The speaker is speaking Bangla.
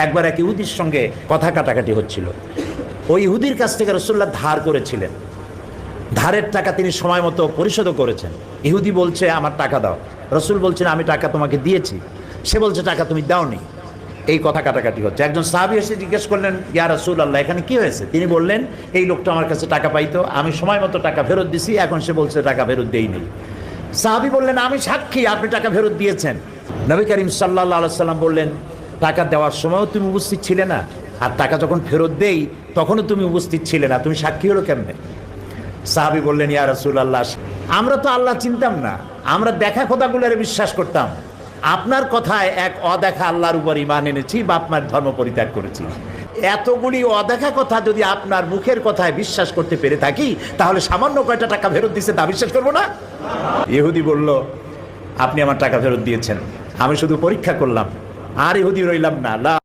একবার এক ইহুদির সঙ্গে কথা কাটাকাটি হচ্ছিল। ওই ইহুদির কাছ থেকে রাসূলুল্লাহ ধার করেছিলেন, ধারের টাকা তিনি সময় মতো পরিশোধও করেছেন। ইহুদি বলছে আমার টাকা দাও, রাসূল বলছেন আমি টাকা তোমাকে দিয়েছি, সে বলছে টাকা তুমি দাওনি। এই কথা কাটাকাটি হচ্ছে। একজন সাহাবী এসে জিজ্ঞেস করলেন, ইয়া রাসূলুল্লাহ এখানে কি হয়েছে? তিনি বললেন এই লোকটা আমার কাছে টাকা পাইতো, আমি সময় মতো টাকা ফেরত দিছি, এখন সে বলছে টাকা ফেরত দেইনি। সাহাবী বললেন আমি সাক্ষী আপনি টাকা ফেরত দিয়েছেন। নবী করিম সাল্লাল্লাহু আলাইহি সাল্লাম বললেন টাকা দেওয়ার সময়ও তুমি উপস্থিত ছিলে না, আর টাকা যখন ফেরত দেই তখনও তুমি উপস্থিত ছিলে না, তুমি সাক্ষী হলো কেমনে? সাহাবী বললেন ইয়া রাসূলুল্লাহ আমরা তো আল্লাহ চিনতাম না, আমরা দেখা খোদাগুলোরে বিশ্বাস করতাম, আপনার কথায় এক অদেখা আল্লাহর উপর ঈমান এনেছি বা আপনার ধর্ম পরিত্যাগ করেছি। এতগুলি অদেখা কথা যদি আপনার মুখের কথায় বিশ্বাস করতে পেরে থাকি, তাহলে সামান্য কয়টা টাকা ফেরত দিয়েছে তা বিশ্বাস করবো না? ইহুদি বলল আপনি আমার টাকা ফেরত দিয়েছেন, আমি শুধু পরীক্ষা করলাম। আর ইহুদি রইলাম না।